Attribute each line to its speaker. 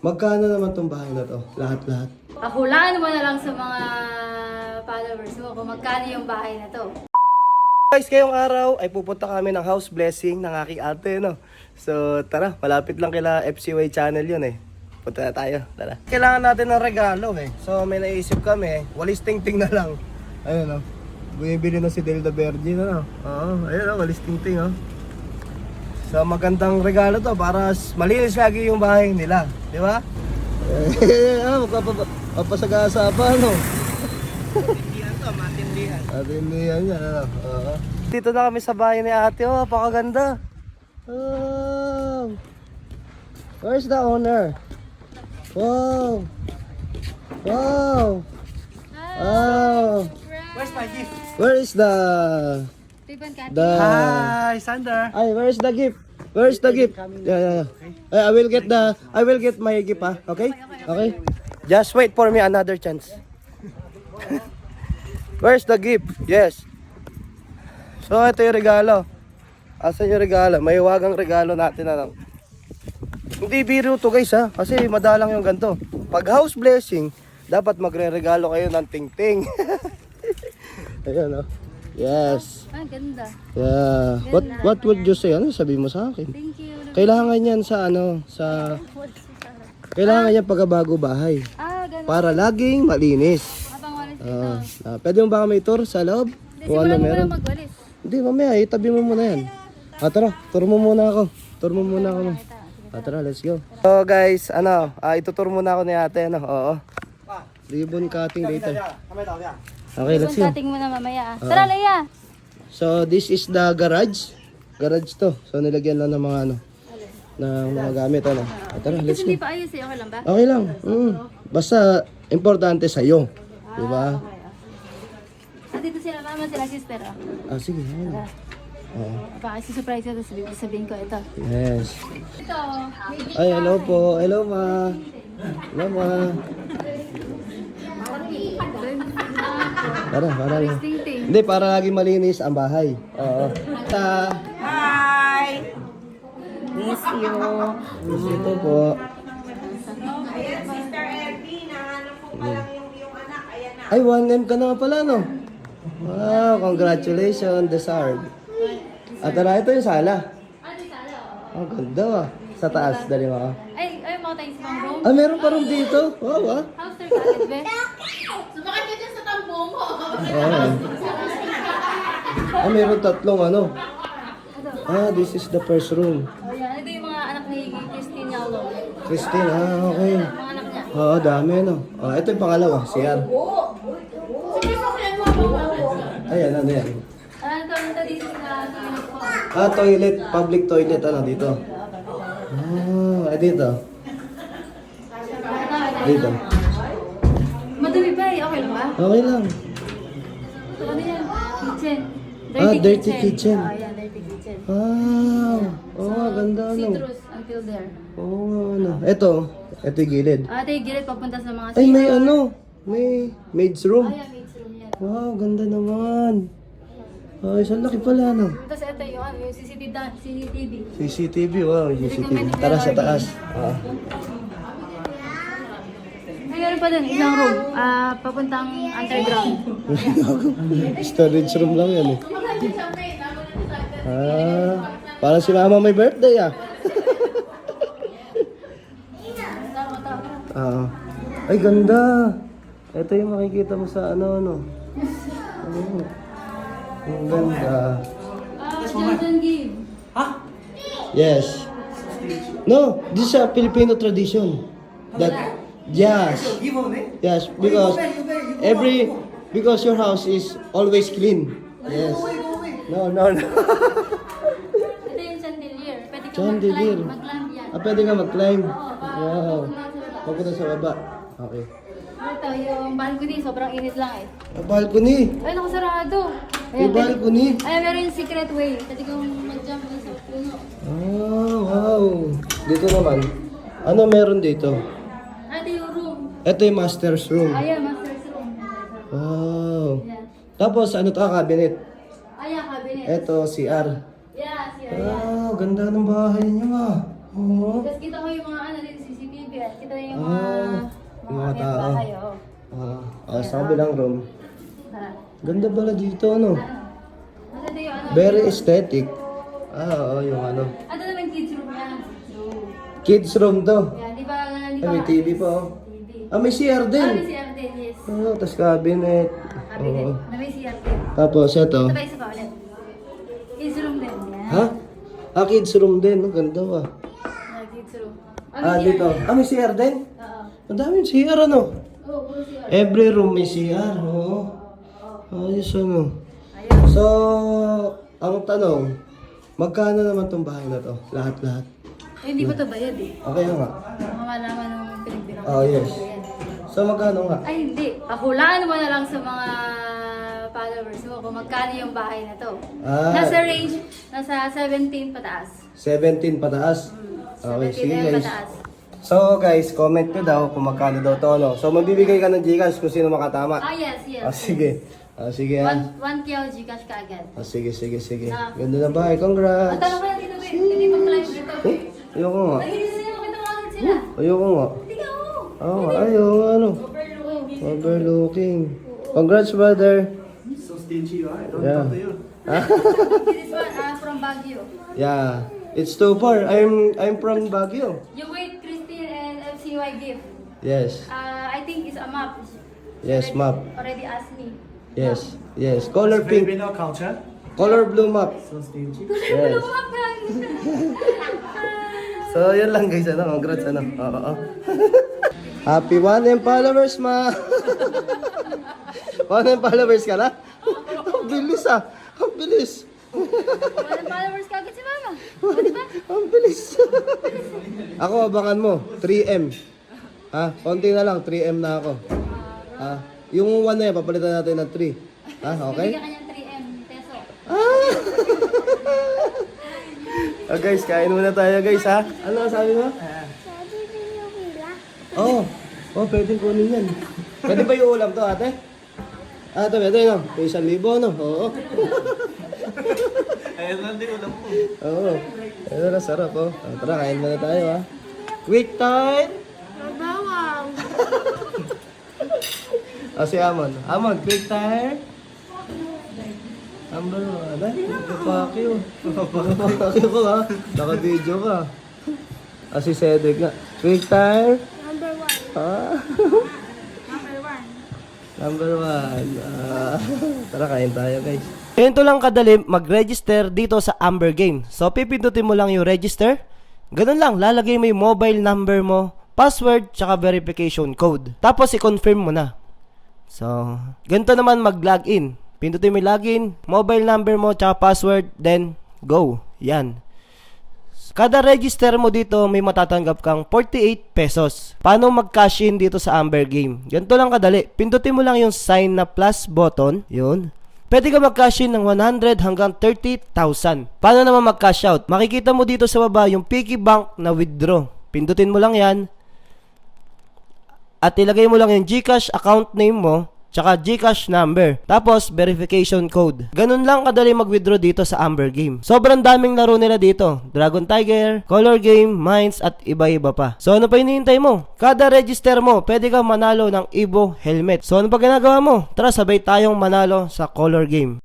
Speaker 1: Magkano naman tong bahay na to? Lahat-lahat.
Speaker 2: Hulaan mo na lang sa mga followers mo kung magkano yung bahay na to.
Speaker 1: Guys, ngayong araw ay pupunta kami ng house blessing ng aking ate, no? So, tara, malapit lang kila FCY channel yun eh. Punta na tayo, tara. Kailangan natin ng regalo eh. So, may naisip kami, walis ting-ting na lang. Ayun, no? Bumibili na si Delda Virgin, ano? Oo, ayun, no? Walis ting-ting, oh. So, magandang regalo to para malinis lagi yung bahay nila. Di ba? Magpapasagasa pa, no? Matindihan to, matindihan. Matindihan yan, ano? Dito na kami sa bahay ni ate, oh, pakaganda. Oh. Where's the owner? Wow. Wow. Oh.
Speaker 3: Where's my gift?
Speaker 1: Where is the
Speaker 3: Hi, Sander.
Speaker 1: Ay, where is the gift? Where is the gift? Yeah. I will get my gift, ah. Okay? Okay. Just wait for me another chance. Where's the gift? Yes. So, ito yung regalo. Asan yung regalo? May wagang regalo natin, ano. Hindi biro to, guys, ha. Kasi madalang yung ganito. Pag house blessing, dapat magre-regalo kayo ng ting-ting. Ayan, oh. Yes.
Speaker 2: Ah, ganda.
Speaker 1: Yeah. What would you say? Ano sabi mo sa akin?
Speaker 2: Thank you.
Speaker 1: Kailangan yan sa kailangan yan pagkabago bahay
Speaker 2: Ganun.
Speaker 1: para laging malinis.
Speaker 2: Habang walis dito.
Speaker 1: Pwede mo ba kami tour sa loob?
Speaker 2: Hindi, simulan mo muna magwalis.
Speaker 1: Hindi, mamaya itabi mo muna yan. Tara, tour mo muna ako. Tour mo muna ako. Tara, let's go. So guys, itutour muna ako ni ate, ano? Oo. Ribbon cutting later. Okay, let's go.
Speaker 2: Cutting mo na mamaya. Tara, Leia!
Speaker 1: So this is the garage. Garage to. So nilagyan lang ng mga ng mga gamit, ano. Tara, let's
Speaker 2: Kasi
Speaker 1: go.
Speaker 2: hindi pa ayos eh. Okay lang ba?
Speaker 1: Okay lang. Basta importante sa iyo. 'Di ba?
Speaker 2: Dito sila mama, sila sister.
Speaker 1: Sige.
Speaker 2: Baka surprise ito, sabihin ko ito.
Speaker 1: Yes.
Speaker 2: Ito,
Speaker 1: Ay, hello po. Hello, ma. Hello, ma. Para lang.
Speaker 2: ting-ting.
Speaker 1: Hindi, para lagi malinis ang bahay. Oo.
Speaker 3: Hi. Miss you.
Speaker 1: Ito po.
Speaker 3: Sister Elvie, nahanap ko pa lang yung anak. Ayan na.
Speaker 1: Ay, 1M ka na nga pala, no? Wow, congratulations, deserved. At tara, ito yung sala. Ang ganda, ah. Sa taas, dali mo ako.
Speaker 2: Ay, mga tayo sa room.
Speaker 1: Ah, meron pa room dito. Wow, ah.
Speaker 2: House tour ka agad, be? Sumakit ka dyan sa tambong mo.
Speaker 1: Meron tatlong ano. This is the first room.
Speaker 2: Oh, yan. Ito yung mga anak ni Christine Yalo.
Speaker 1: Christine, okay.
Speaker 2: Mga anak niya.
Speaker 1: Oo, dami, no. Ito yung pangalawa, CR. Ayan, ano yan?
Speaker 2: Ito dito na
Speaker 1: Toilet, public toilet, ano, dito. Dito. Dito.
Speaker 2: Madumi pa eh. Okay lang ba?
Speaker 1: Okay lang.
Speaker 2: Ito ano yan? Kitchen.
Speaker 1: Dirty kitchen.
Speaker 2: Oh, yan. Dirty kitchen.
Speaker 1: Ganda, ano.
Speaker 2: Citrus until there.
Speaker 1: Ano. Ito yung gilid.
Speaker 2: Ito yung gilid papunta sa mga
Speaker 1: Ay, may ano. May maid's room.
Speaker 2: Ayan, maid's room yan.
Speaker 1: Wow, ganda naman. Ay, sa laki pala, no.
Speaker 2: Tapos ito yung CCTV.
Speaker 1: CCTV, wow, CCTV. Tara sa taas.
Speaker 2: Ay, meron pa din, isang room. Papuntang underground.
Speaker 1: Storage room lang yan, eh. Parang si mama may birthday, ah. Ay, ganda. Ito yung makikita mo sa ano. Ang ganda.
Speaker 2: Johnson Give.
Speaker 1: Yes. No, this is a Filipino tradition. Yes, because your house is always clean. Yes. No.
Speaker 2: Ito yung chandelier. Pwede ka
Speaker 1: Chandelier.
Speaker 2: mag-climb yan.
Speaker 1: Pwede nga mag-climb. Wow. Pagpunta sa baba. Okay.
Speaker 2: Ito yung balcony, sobrang init lang eh.
Speaker 1: Balcony.
Speaker 2: Ay, nakasarado.
Speaker 1: May balcony.
Speaker 2: Ay, meron yung secret way. Pwede kang mag-jump na sa puno.
Speaker 1: Wow. Dito naman. Ano meron dito?
Speaker 2: Ito yung room.
Speaker 1: Ito yung master's room.
Speaker 2: Ayan, master's room.
Speaker 1: Wow.
Speaker 2: Yan.
Speaker 1: Tapos ano to, cabinet.
Speaker 2: Ayan, cabinet.
Speaker 1: Ito, CR.
Speaker 2: Yeah, siya.
Speaker 1: Wow, ganda ng bahay niyo, ah. Oo.
Speaker 2: Tapos kita ko yung mga dito CCTV. Kita yung
Speaker 1: yung mga tao.
Speaker 2: bahay, oh.
Speaker 1: Sa kabilang room.
Speaker 2: Tara.
Speaker 1: Ganda pala dito, ano?
Speaker 2: Maganda yung ano.
Speaker 1: Very aesthetic. Yung ano.
Speaker 2: Ano naman kids room yan?
Speaker 1: Kids room to.
Speaker 2: Yan, di ba?
Speaker 1: Ay, may TV pa, oh.
Speaker 2: TV.
Speaker 1: May CR din.
Speaker 2: May CR din, yes.
Speaker 1: Tas cabinet.
Speaker 2: Cabinet. Na may CR din.
Speaker 1: Tapos, ito.
Speaker 2: Sabay isa pa ulit. Kids room din. Yan.
Speaker 1: Ha? Kids room din. Ang ganda ba?
Speaker 2: Yeah, kids room.
Speaker 1: Dito. May CR din?
Speaker 2: Oo.
Speaker 1: Ang daming CR, ano?
Speaker 2: Oo, puro CR.
Speaker 1: Every room may CR, oo. Ayos, ano?
Speaker 2: Ayun.
Speaker 1: So, ang tanong, magkano naman tong bahay na to? Lahat-lahat.
Speaker 2: Hindi pa ito bayad eh.
Speaker 1: Okay nga.
Speaker 2: Mamalaman ng pinagbilang.
Speaker 1: Yes. So, magkano nga?
Speaker 2: Ay, hindi. Hulaan mo na lang sa mga followers mo kung magkano yung bahay na to. Nasa range, nasa 17 pataas.
Speaker 1: 17 pataas. Okay,
Speaker 2: 17
Speaker 1: sige
Speaker 2: na
Speaker 1: guys.
Speaker 2: pataas.
Speaker 1: So guys, comment nyo daw kung magkano daw to, no? So, magbibigay ka ng Gcash kung sino makatama.
Speaker 2: Yes, yes.
Speaker 1: Sige. Sige,
Speaker 2: 1 kilo Gcash ka agad.
Speaker 1: Sige. Ganda na bahay. Congrats.
Speaker 2: Tanong ko na dito, babe. Hindi pa pala yung dito.
Speaker 1: Ayoko nga.
Speaker 2: Ay, hindi sila makita mo agad sila.
Speaker 1: Ayoko nga.
Speaker 2: Tingnan mo.
Speaker 1: Ayoko, ano? Overlooking. Congrats, brother.
Speaker 4: So stingy, you are. I don't
Speaker 1: Yeah.
Speaker 4: talk to you.
Speaker 2: This one, from Baguio.
Speaker 1: Yeah. It's too far. I'm from Baguio.
Speaker 2: You wait, Christine and FCY gift.
Speaker 1: Yes.
Speaker 2: I think it's a map.
Speaker 1: Yes, map.
Speaker 2: Already asked me.
Speaker 1: Yes. Color pink.
Speaker 4: Filipino culture.
Speaker 1: Color blue map.
Speaker 4: So stingy.
Speaker 1: Yes.
Speaker 2: Map, guys.
Speaker 1: So, yun lang guys. Congrats, Oo. Happy 1M followers, ma. 1M followers ka na? Ang bilis, Ang bilis.
Speaker 2: Walang followers ka agad si Mama. O, diba?
Speaker 1: Ang bilis. Ako, abangan mo. 3M. Konti na lang. 3M na ako. Yung 1 na yan, papalitan natin ng 3. Okay?
Speaker 2: Bigyan ka niyang 3M peso.
Speaker 1: Guys, kain muna tayo guys, Ano sabi mo? Pwedeng kunin yan. Pwede ba yung ulam to, ate? Pwede, no? May 1,000, no? Oo.
Speaker 4: Ayun lang din ulam mo.
Speaker 1: Oo. Ayun na, sarap, Tara, kain muna tayo, Quick time!
Speaker 2: Bawang.
Speaker 1: Si Amon. Amon, quick time! Number 1, Napakyo. Napakyo ko, Naka-video ka. Si Cedric nga. Quick time!
Speaker 2: Number 1.
Speaker 1: Number 1. Tara, kain tayo, guys. Ganito lang kadali mag-register dito sa Amber Game. So, pipindutin mo lang yung register. Ganun lang, lalagay mo yung mobile number mo, password, tsaka verification code. Tapos, i-confirm mo na. So, ganito naman mag-login. Pindutin mo yung login, mobile number mo, tsaka password, then go. Yan. Kada register mo dito, may matatanggap kang 48 pesos. Paano mag-cash in dito sa Amber Game? Ganito lang kadali. Pindutin mo lang yung sign na plus button. Yun. Pwede ka mag-cash in ng 100 hanggang 30,000. Paano naman mag-cash out? Makikita mo dito sa baba yung Piggy Bank na withdraw. Pindutin mo lang yan. At ilagay mo lang yung GCash account name mo, tsaka GCash number. Tapos, verification code. Ganun lang kadali mag-withdraw dito sa Amber Game. Sobrang daming laro nila dito. Dragon Tiger, Color Game, Mines, at iba-iba pa. So, ano pa hinihintay mo? Kada register mo, pwede kang manalo ng Evo helmet. So, ano pa ginagawa mo? Tara, sabay tayong manalo sa Color Game.